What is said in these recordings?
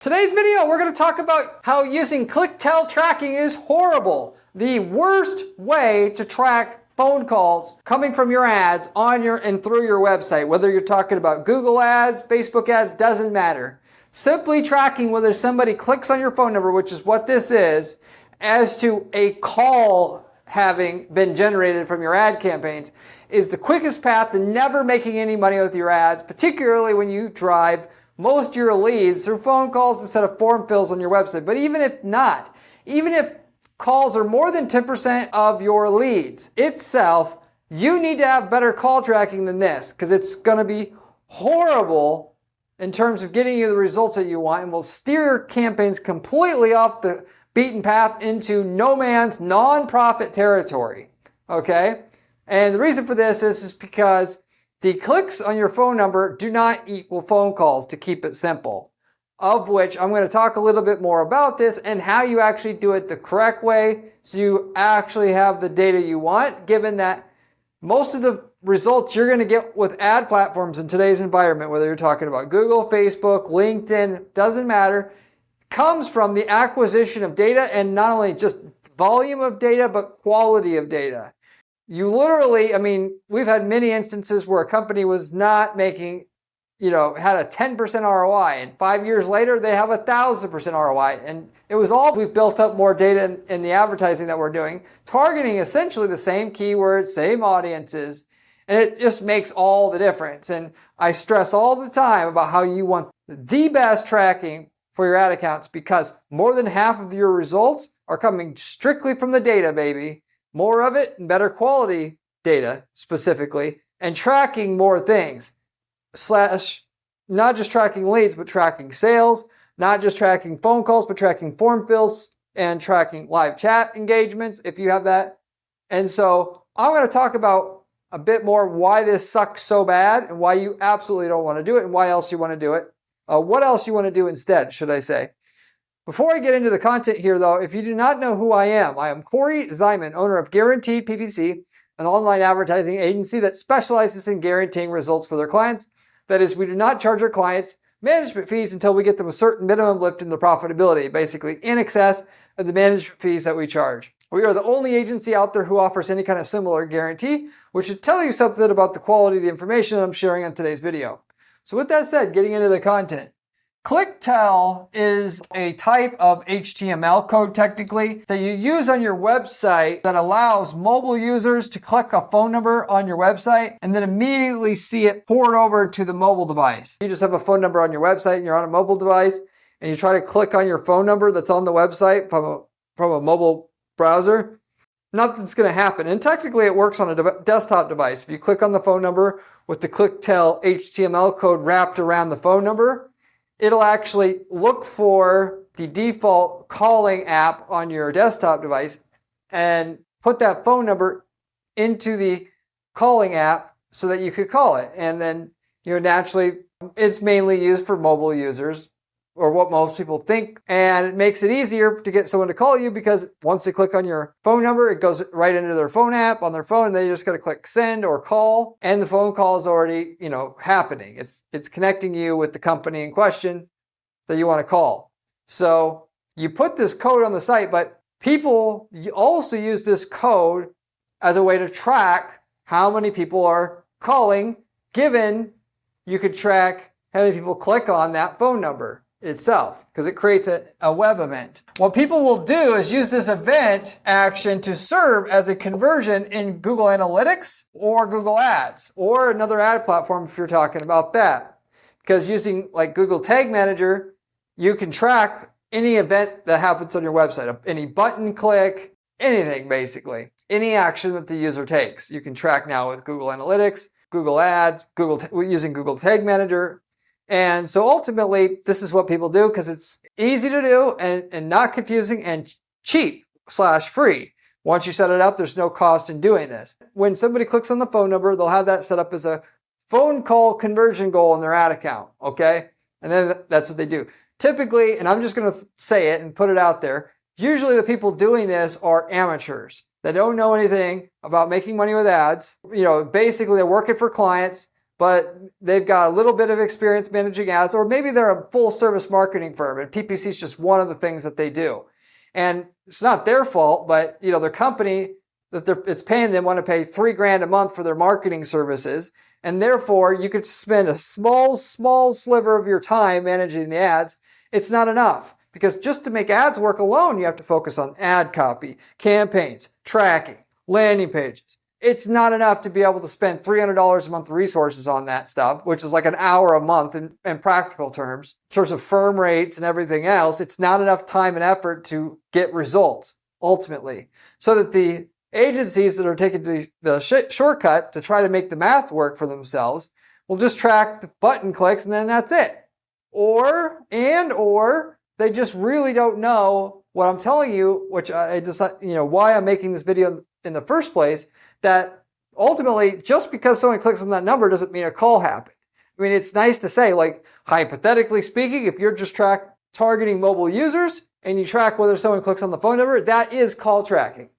Today's video, we're going to talk about how using ClickTell tracking is horrible. The worst way to track phone calls coming from your ads on your and through your website. Whether you're talking about Google ads, Facebook ads, doesn't matter. Simply tracking whether somebody clicks on your phone number, which is what this is, as to a call having been generated from your ad campaigns is the quickest path to never making any money with your ads, particularly when you drive most of your leads through phone calls instead of form fills on your website. But even if not, even if calls are more than 10% of your leads itself, you need to have better call tracking than this because it's going to be horrible in terms of getting you the results that you want and will steer your campaigns completely off the beaten path into no man's non-profit territory. Okay? And the reason for this is because the clicks on your phone number do not equal phone calls, to keep it simple, of which I'm going to talk a little bit more about this and how you actually do it the correct way so you actually have the data you want, given that most of the results you're going to get with ad platforms in today's environment, whether you're talking about Google, Facebook, LinkedIn, doesn't matter, comes from the acquisition of data, and not only just volume of data, but quality of data. You literally, we've had many instances where a company was not making, had a 10% ROI, and 5 years later, they have 1,000% ROI. And it was all, we've built up more data in the advertising that we're doing, targeting essentially the same keywords, same audiences, and it just makes all the difference. And I stress all the time about how you want the best tracking for your ad accounts because more than half of your results are coming strictly from the data, baby. More of it and better quality data specifically, and tracking more things. Not just tracking leads, but tracking sales, not just tracking phone calls, but tracking form fills and tracking live chat engagements if you have that. And so I'm going to talk about a bit more why this sucks so bad and why you absolutely don't want to do it and why else you want to do it. What else you want to do instead, should I say. Before I get into the content here, though, if you do not know who I am Corey Zyman, owner of Guaranteed PPC, an online advertising agency that specializes in guaranteeing results for their clients. That is, we do not charge our clients management fees until we get them a certain minimum lift in their profitability, basically in excess of the management fees that we charge. We are the only agency out there who offers any kind of similar guarantee, which should tell you something about the quality of the information I'm sharing on today's video. So with that said, getting into the content. ClickTell is a type of HTML code technically that you use on your website that allows mobile users to click a phone number on your website and then immediately see it poured over to the mobile device. You just have a phone number on your website and you're on a mobile device and you try to click on your phone number that's on the website from a mobile browser, nothing's going to happen. And technically it works on a desktop device. If you click on the phone number with the ClickTell HTML code wrapped around the phone number, it'll actually look for the default calling app on your desktop device and put that phone number into the calling app so that you could call it. And then, naturally, it's mainly used for mobile users, or what most people think. And it makes it easier to get someone to call you because once they click on your phone number, it goes right into their phone app on their phone and they just got to click send or call and the phone call is already, happening. It's connecting you with the company in question that you want to call. So you put this code on the site, but people also use this code as a way to track how many people are calling, given you could track how many people click on that phone number itself, because it creates a web event. What people will do is use this event action to serve as a conversion in Google Analytics or Google Ads or another ad platform if you're talking about that. Because using like Google Tag Manager, you can track any event that happens on your website, any button click, anything basically, any action that the user takes. You can track now with Google Analytics, Google Ads, using Google Tag Manager. And so ultimately, this is what people do because it's easy to do and not confusing and cheap/free. Once you set it up, there's no cost in doing this. When somebody clicks on the phone number, they'll have that set up as a phone call conversion goal in their ad account, okay? And then that's what they do. Typically, and I'm just going to say it and put it out there, usually the people doing this are amateurs. They don't know anything about making money with ads. Basically they're working for clients, but they've got a little bit of experience managing ads, or maybe they're a full service marketing firm and PPC is just one of the things that they do. And it's not their fault, but their company it's paying them want to pay $3,000 a month for their marketing services. And therefore you could spend a small sliver of your time managing the ads. It's not enough, because just to make ads work alone, you have to focus on ad copy, campaigns, tracking, landing pages. It's not enough to be able to spend $300 a month of resources on that stuff, which is like an hour a month in practical terms. In terms of firm rates and everything else, it's not enough time and effort to get results, ultimately. So that the agencies that are taking the shortcut to try to make the math work for themselves will just track the button clicks and then that's it. Or they just really don't know what I'm telling you, which I just, why I'm making this video in the first place, that ultimately, just because someone clicks on that number doesn't mean a call happened. I mean, it's nice to say, like, hypothetically speaking, if you're just targeting mobile users and you track whether someone clicks on the phone number, that is call tracking.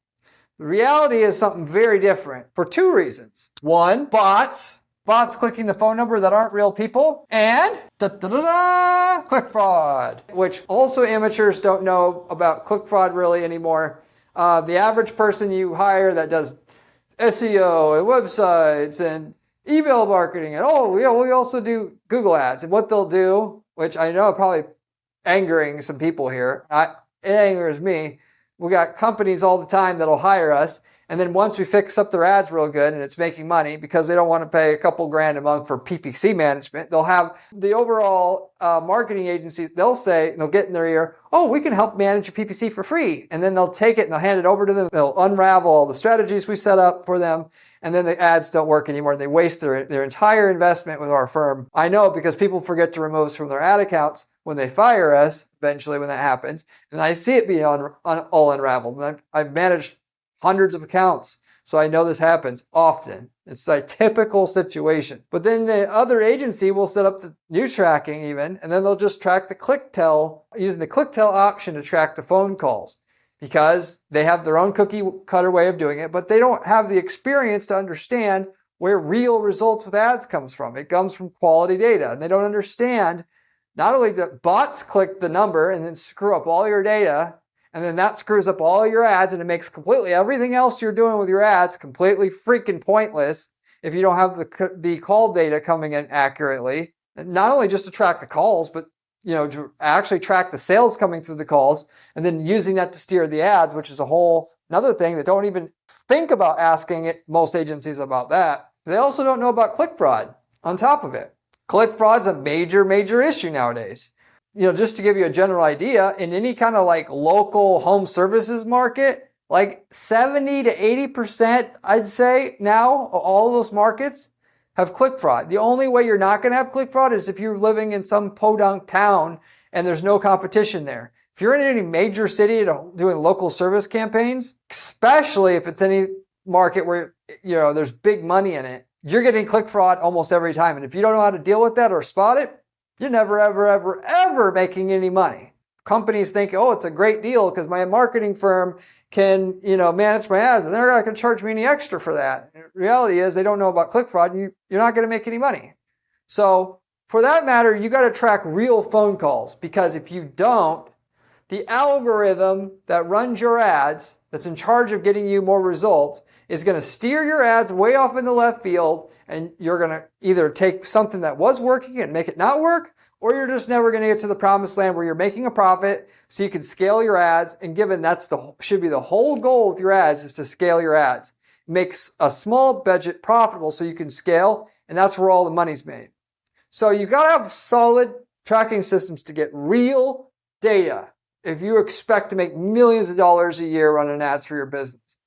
The reality is something very different for two reasons. One, bots clicking the phone number that aren't real people, and click fraud, which also amateurs don't know about click fraud really anymore. The average person you hire that does SEO and websites and email marketing and we also do Google ads, and what they'll do, which I know probably angering some people here, it angers me. We got companies all the time that'll hire us, and then once we fix up their ads real good and it's making money, because they don't want to pay a couple grand a month for PPC management, they'll have the overall marketing agency, they'll get in their ear, we can help manage your PPC for free. And then they'll take it and they'll hand it over to them. They'll unravel all the strategies we set up for them. And then the ads don't work anymore. They waste their entire investment with our firm. I know, because people forget to remove us from their ad accounts when they fire us, eventually when that happens. And I see it being all unraveled. And I've managed hundreds of accounts, so I know this happens often. It's a typical situation. But then the other agency will set up the new tracking even, and then they'll just track the ClickTell, using the ClickTell option to track the phone calls, because they have their own cookie cutter way of doing it, but they don't have the experience to understand where real results with ads comes from. It comes from quality data, and they don't understand not only that bots click the number and then screw up all your data, and then that screws up all your ads, and it makes completely everything else you're doing with your ads completely freaking pointless if you don't have the call data coming in accurately. And not only just to track the calls, but to actually track the sales coming through the calls, and then using that to steer the ads, which is another thing that don't even think about asking most agencies about that. They also don't know about click fraud on top of it. Click fraud is a major issue nowadays. Just to give you a general idea, in any kind of like local home services market, like 70 to 80%, I'd say now, of all those markets have click fraud. The only way you're not going to have click fraud is if you're living in some podunk town and there's no competition there. If you're in any major city doing local service campaigns, especially if it's any market where there's big money in it, you're getting click fraud almost every time. And if you don't know how to deal with that or spot it, you're never, ever making any money. Companies think, it's a great deal because my marketing firm can, manage my ads, and they're not going to charge me any extra for that. The reality is they don't know about click fraud, and you're not going to make any money. So for that matter, you got to track real phone calls, because if you don't, the algorithm that runs your ads, that's in charge of getting you more results, is going to steer your ads way off in the left field, and you're going to either take something that was working and make it not work, or you're just never going to get to the promised land where you're making a profit so you can scale your ads. And given should be the whole goal with your ads, is to scale your ads. Make a small budget profitable so you can scale, and that's where all the money's made. So you got to have solid tracking systems to get real data if you expect to make millions of dollars a year running ads for your business.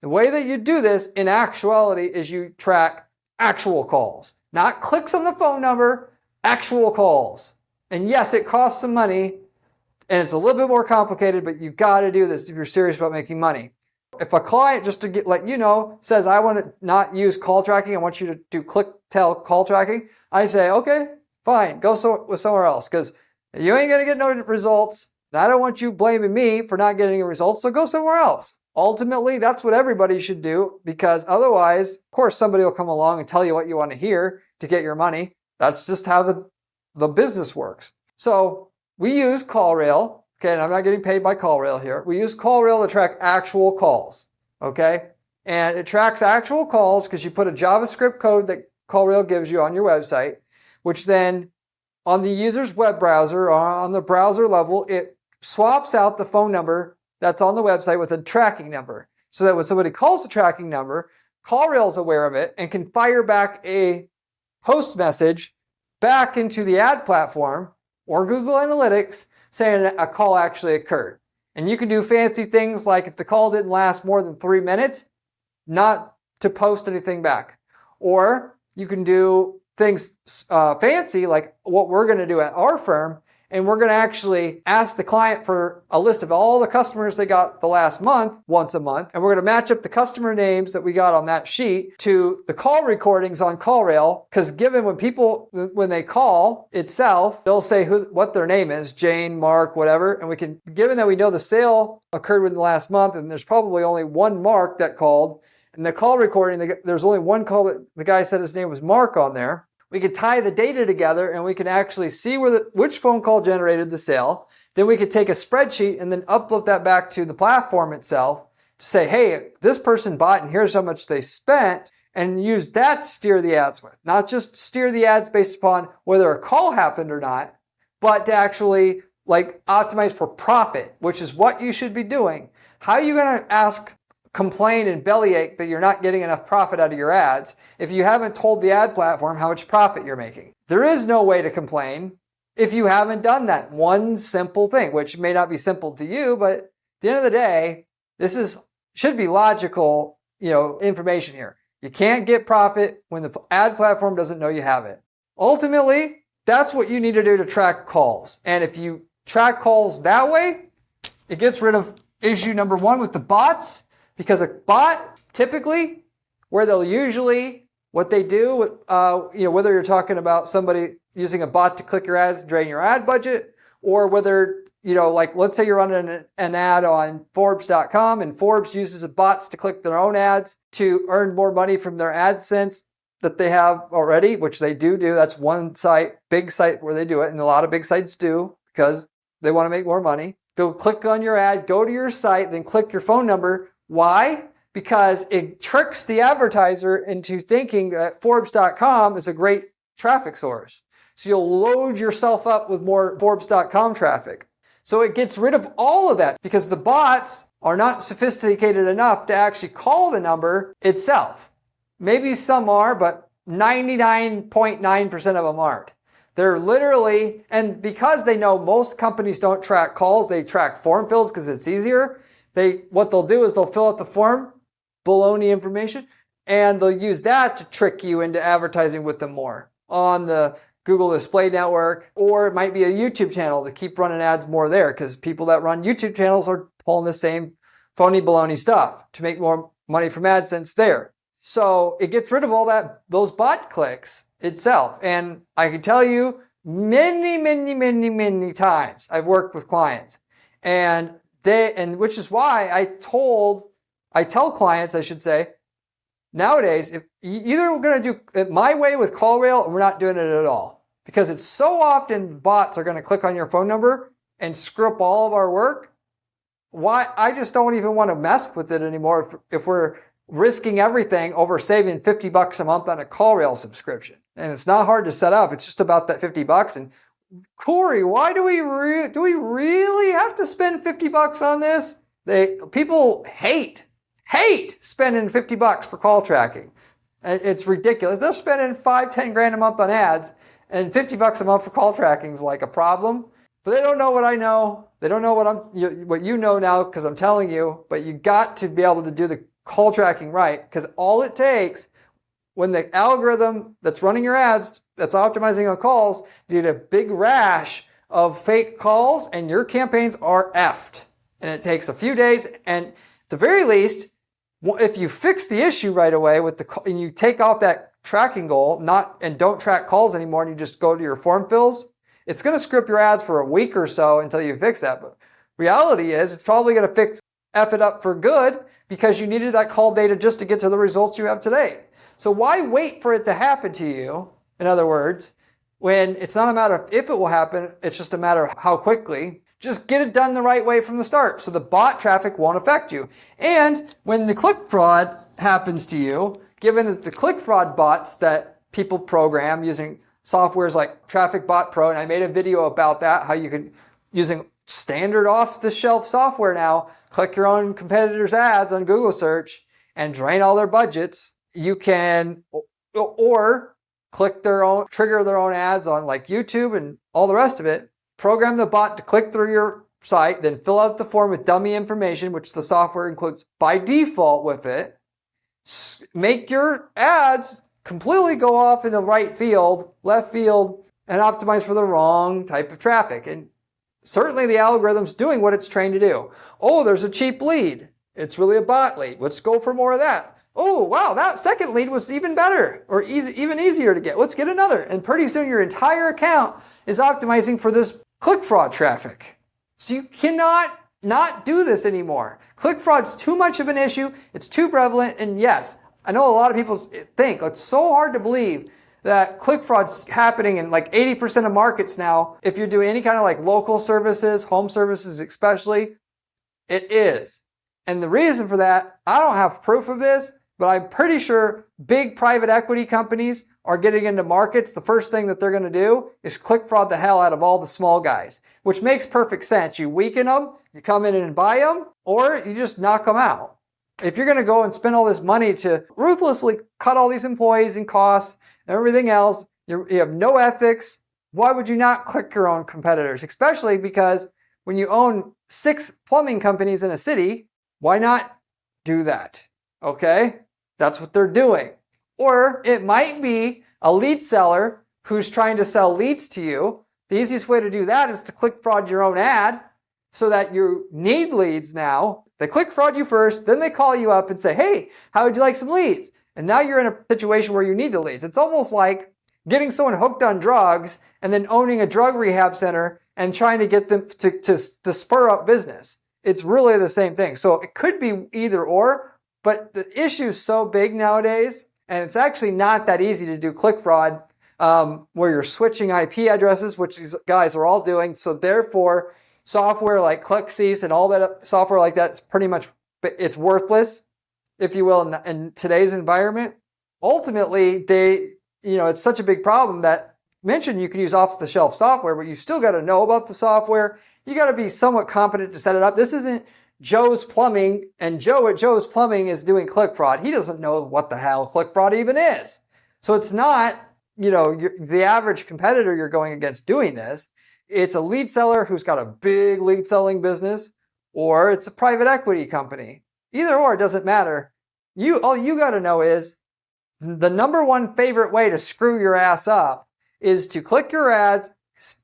The way that you do this in actuality is you track actual calls, not clicks on the phone number, actual calls. And yes, it costs some money and it's a little bit more complicated, but you've got to do this if you're serious about making money. If a client, just to let you know, says, I want to not use call tracking, I want you to do ClickTell call tracking, I say, okay, fine, go with somewhere else, because you ain't going to get no results. And I don't want you blaming me for not getting results, so go somewhere else. Ultimately, that's what everybody should do, because otherwise, of course, somebody will come along and tell you what you want to hear. to get your money. That's just how the business works. So we use CallRail. Okay, and I'm not getting paid by CallRail here. We use CallRail to track actual calls. Okay, and it tracks actual calls because you put a JavaScript code that CallRail gives you on your website, which then on the user's web browser or on the browser level, it swaps out the phone number that's on the website with a tracking number. So that when somebody calls the tracking number, CallRail is aware of it and can fire back a post message back into the ad platform or Google Analytics saying a call actually occurred. And you can do fancy things like if the call didn't last more than 3 minutes, not to post anything back. Or you can do things fancy like what we're going to do at our firm, and we're going to actually ask the client for a list of all the customers they got the last month, once a month, and we're going to match up the customer names that we got on that sheet to the call recordings on CallRail, because given when they call itself, they'll say what their name is, Jane, Mark, whatever, and given that we know the sale occurred within the last month, and there's probably only one Mark that called, and the call recording, there's only one call that the guy said his name was Mark on there. We could tie the data together and we can actually see which phone call generated the sale. Then we could take a spreadsheet and then upload that back to the platform itself to say, hey, this person bought and here's how much they spent, and use that to steer the ads with. Not just steer the ads based upon whether a call happened or not, but to actually optimize for profit, which is what you should be doing. How are you going to complain and bellyache that you're not getting enough profit out of your ads if you haven't told the ad platform how much profit you're making? There is no way to complain if you haven't done that one simple thing, which may not be simple to you, but at the end of the day, this should be logical, information here. You can't get profit when the ad platform doesn't know you have it. Ultimately, that's what you need to do to track calls. And if you track calls that way, it gets rid of issue number one with the bots. Because a bot, typically, where they'll usually, what they do, whether you're talking about somebody using a bot to click your ads, drain your ad budget, or whether, let's say you're running an ad on Forbes.com and Forbes uses bots to click their own ads to earn more money from their AdSense that they have already, which they do. That's one site, big site where they do it, and a lot of big sites do because they want to make more money. They'll click on your ad, go to your site, then click your phone number. Why? Because it tricks the advertiser into thinking that Forbes.com is a great traffic source. So you'll load yourself up with more Forbes.com traffic. So it gets rid of all of that because the bots are not sophisticated enough to actually call the number itself. Maybe some are, but 99.9% of them aren't. They're literally, and because they know most companies don't track calls, they track form fills because it's easier. What they'll do is they'll fill out the form, baloney information, and they'll use that to trick you into advertising with them more on the Google Display Network, or it might be a YouTube channel to keep running ads more there because people that run YouTube channels are pulling the same phony baloney stuff to make more money from AdSense there. So it gets rid of all those bot clicks itself. And I can tell you many times I've worked with clients and which is why I tell clients, I should say, nowadays, if either we're going to do it my way with CallRail or we're not doing it at all. Because it's so often bots are going to click on your phone number and screw up all of our work. Why? I just don't even want to mess with it anymore if we're risking everything over saving $50 a month on a CallRail subscription. And it's not hard to set up. It's just about that $50. And Corey, why do we really have to spend $50 on this? People hate spending $50 for call tracking. It's ridiculous. They're spending $5-10 grand a month on ads, and $50 a month for call tracking is like a problem. But they don't know what I know. They don't know what you know now because I'm telling you. But you got to be able to do the call tracking right, because all it takes when the algorithm that's running your ads, that's optimizing on calls, did a big rash of fake calls and your campaigns are effed. And it takes a few days. And at the very least, if you fix the issue right away and you take off that tracking goal, and don't track calls anymore, and you just go to your form fills, it's going to screw up your ads for a week or so until you fix that. But reality is it's probably going to F it up for good because you needed that call data just to get to the results you have today. So why wait for it to happen to you In other words, when it's not a matter of if it will happen, it's just a matter of how quickly. Just get it done the right way from the start so the bot traffic won't affect you. And when the click fraud happens to you, given that the click fraud bots that people program using softwares like Traffic Bot Pro, and I made a video about that, how you can, using standard off-the-shelf software now, click your own competitors' ads on Google search and drain all their budgets. You can, or click their own, trigger their own ads on like YouTube and all the rest of it. Program the bot to click through your site, then fill out the form with dummy information, which the software includes by default with it. Make your ads completely go off in the right field, left field, and optimize for the wrong type of traffic. And certainly the algorithm's doing what it's trained to do. Oh, there's a cheap lead. It's really a bot lead. Let's go for more of that. Oh, wow, that second lead was even better or even easier to get. Let's get another. And pretty soon your entire account is optimizing for this click fraud traffic. So you cannot not do this anymore. Click fraud's too much of an issue. It's too prevalent. And yes, I know a lot of people think it's so hard to believe that click fraud's happening in like 80% of markets now. If you're doing any kind of like local services, home services especially, it is. And the reason for that, I don't have proof of this, but I'm pretty sure big private equity companies are getting into markets. The first thing that they're going to do is click fraud the hell out of all the small guys, which makes perfect sense. You weaken them, you come in and buy them, or you just knock them out. If you're going to go and spend all this money to ruthlessly cut all these employees and costs and everything else, you have no ethics. Why would you not click your own competitors? Especially because when you own 6 plumbing companies in a city, why not do that? Okay? That's what they're doing. Or it might be a lead seller who's trying to sell leads to you. The easiest way to do that is to click fraud your own ad so that you need leads now. They click fraud you first, then they call you up and say, hey, how would you like some leads? And now you're in a situation where you need the leads. It's almost like getting someone hooked on drugs and then owning a drug rehab center and trying to get them to spur up business. It's really the same thing. So it could be either or, but the issue is so big nowadays, and it's actually not that easy to do click fraud where you're switching IP addresses, which these guys are all doing. So therefore, software like ClickCease and all that software like that is pretty much, it's worthless, if you will, in today's environment. Ultimately, it's such a big problem that mentioned you can use off-the-shelf software, but you still got to know about the software. You got to be somewhat competent to set it up. This isn't Joe's Plumbing, and Joe at Joe's Plumbing is doing click fraud. He doesn't know what the hell click fraud even is. So it's not, the average competitor you're going against doing this. It's a lead seller who's got a big lead selling business, or it's a private equity company. Either or, it doesn't matter. All you got to know is the number one favorite way to screw your ass up is to click your ads,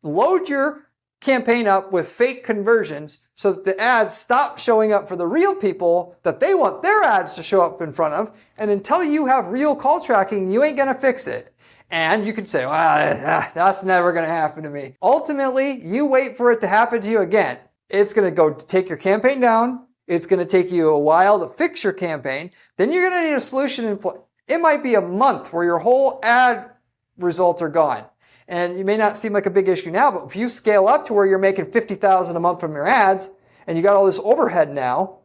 load your campaign up with fake conversions so that the ads stop showing up for the real people that they want their ads to show up in front of. And until you have real call tracking, you ain't going to fix it. And you could say, well, that's never going to happen to me. Ultimately, you wait for it to happen to you again. It's going to go take your campaign down. It's going to take you a while to fix your campaign. Then you're going to need a solution in place. It might be a month where your whole ad results are gone. And it may not seem like a big issue now, but if you scale up to where you're making $50,000 a month from your ads, and you got all this overhead now,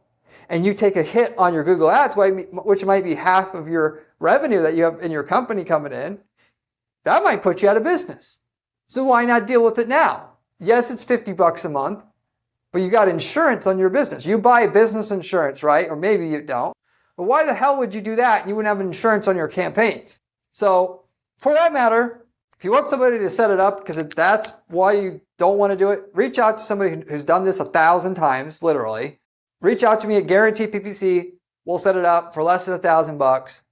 and you take a hit on your Google Ads, which might be half of your revenue that you have in your company coming in, that might put you out of business. So why not deal with it now? Yes, it's $50 a month, but you got insurance on your business. You buy business insurance, right? Or maybe you don't. But why the hell would you do that? You wouldn't have insurance on your campaigns. So for that matter, if you want somebody to set it up, because that's why you don't want to do it, reach out to somebody who's done this 1,000 times, literally. Reach out to me at Guaranteed PPC. We'll set it up for less than $1,000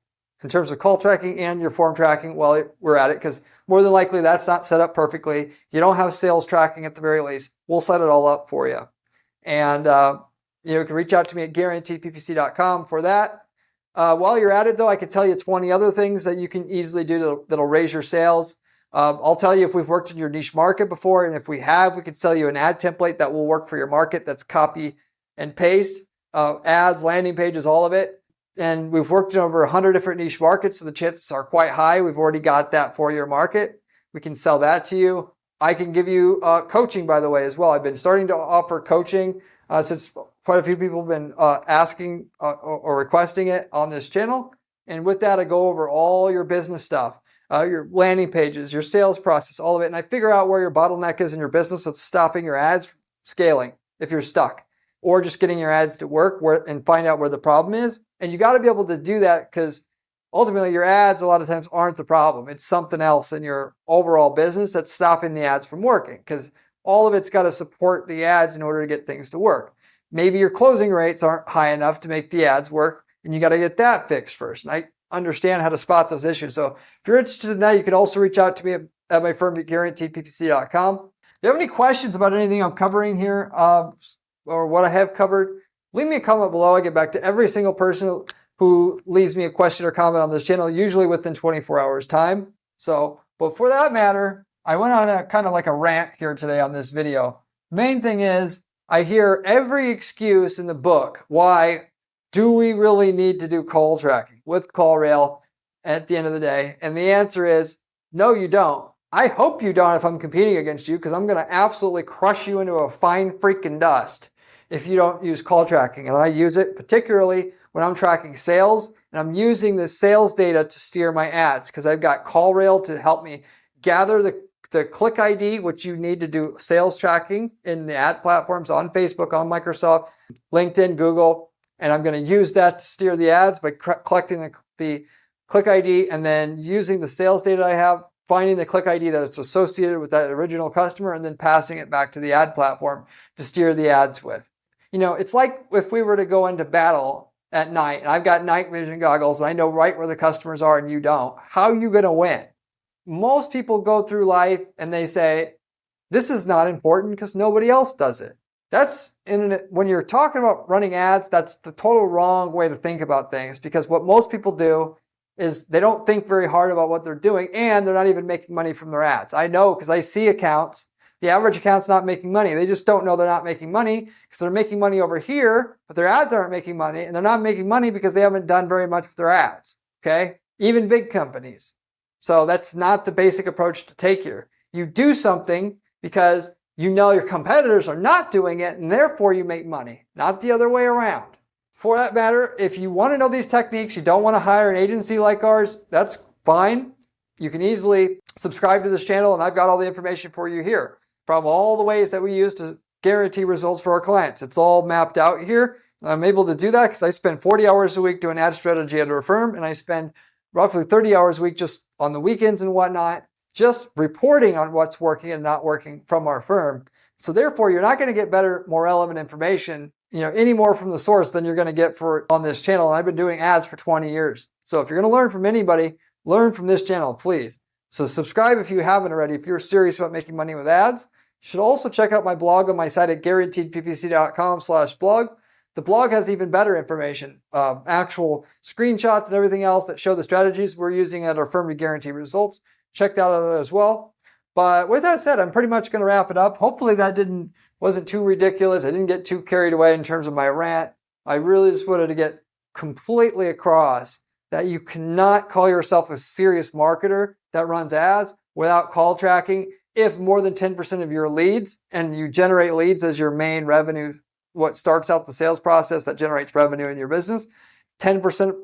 in terms of call tracking and your form tracking while we're at it, because more than likely that's not set up perfectly. You don't have sales tracking at the very least. We'll set it all up for you. And you can reach out to me at guaranteedppc.com for that. While you're at it, though, I could tell you 20 other things that you can easily do that'll raise your sales. I'll tell you if we've worked in your niche market before, and if we have, we could sell you an ad template that will work for your market. That's copy and paste, ads, landing pages, all of it. and we've worked in over 100 different niche markets, so the chances are quite high. We've already got that for your market. We can sell that to you. I can give you coaching, by the way, as well. I've been starting to offer coaching since quite a few people have been asking or requesting it on this channel. And with that, I go over all your business stuff, your landing pages, your sales process, all of it. And I figure out where your bottleneck is in your business that's stopping your ads from scaling if you're stuck, or just getting your ads to work and find out where the problem is. And you got to be able to do that because ultimately your ads a lot of times aren't the problem. It's something else in your overall business that's stopping the ads from working, because all of it's got to support the ads in order to get things to work. Maybe your closing rates aren't high enough to make the ads work, and you got to get that fixed first. And I understand how to spot those issues. So if you're interested in that, you can also reach out to me at my firm at guaranteedppc.com. If you have any questions about anything I'm covering here or what I have covered, leave me a comment below. I get back to every single person who leaves me a question or comment on this channel, usually within 24 hours time. So, but for that matter, I went on a kind of like a rant here today on this video. Main thing is, I hear every excuse in the book. Why do we really need to do call tracking with CallRail at the end of the day? And the answer is, no, you don't. I hope you don't if I'm competing against you, because I'm going to absolutely crush you into a fine freaking dust if you don't use call tracking. And I use it particularly when I'm tracking sales, and I'm using the sales data to steer my ads, because I've got CallRail to help me gather the click ID, which you need to do sales tracking in the ad platforms on Facebook, on Microsoft, LinkedIn, Google. And I'm going to use that to steer the ads by collecting the click ID and then using the sales data I have, finding the click ID that it's associated with that original customer, and then passing it back to the ad platform to steer the ads with. You know, it's like if we were to go into battle at night, and I've got night vision goggles, and I know right where the customers are and you don't. How are you going to win? Most people go through life and they say, this is not important because nobody else does it. When you're talking about running ads, that's the total wrong way to think about things, because what most people do is they don't think very hard about what they're doing, and they're not even making money from their ads. I know, because I see accounts. The average account's not making money. They just don't know they're not making money because they're making money over here, but their ads aren't making money, and they're not making money because they haven't done very much with their ads. Okay? Even big companies. So that's not the basic approach to take here. You do something because you know your competitors are not doing it, and therefore you make money, not the other way around. For that matter, if you want to know these techniques, you don't want to hire an agency like ours, that's fine. You can easily subscribe to this channel, and I've got all the information for you here from all the ways that we use to guarantee results for our clients. It's all mapped out here. I'm able to do that because I spend 40 hours a week doing ad strategy at our firm, and I spend roughly 30 hours a week just on the weekends and whatnot, just reporting on what's working and not working from our firm. So therefore, you're not going to get better, more relevant information, any more from the source than you're going to get on this channel. And I've been doing ads for 20 years. So if you're going to learn from anybody, learn from this channel, please. So subscribe if you haven't already. If you're serious about making money with ads, you should also check out my blog on my site at guaranteedppc.com/blog. The blog has even better information, actual screenshots and everything else that show the strategies we're using at our firm to guarantee results. Check that out as well. But with that said, I'm pretty much going to wrap it up. Hopefully that wasn't too ridiculous. I didn't get too carried away in terms of my rant. I really just wanted to get completely across that you cannot call yourself a serious marketer that runs ads without call tracking. If more than 10% of your leads, and you generate leads as your main revenue, what starts out the sales process that generates revenue in your business, 10%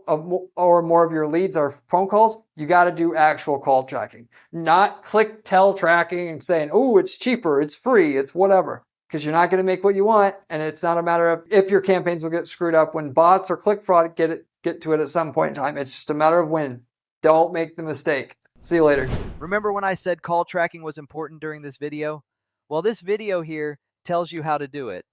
or more of your leads are phone calls, you got to do actual call tracking, not ClickTell tracking and saying, oh, it's cheaper, it's free, it's whatever, because you're not going to make what you want. And it's not a matter of if your campaigns will get screwed up when bots or click fraud get to it at some point in time. It's just a matter of when. Don't make the mistake. See you later. Remember when I said call tracking was important during this video? Well, this video here tells you how to do it.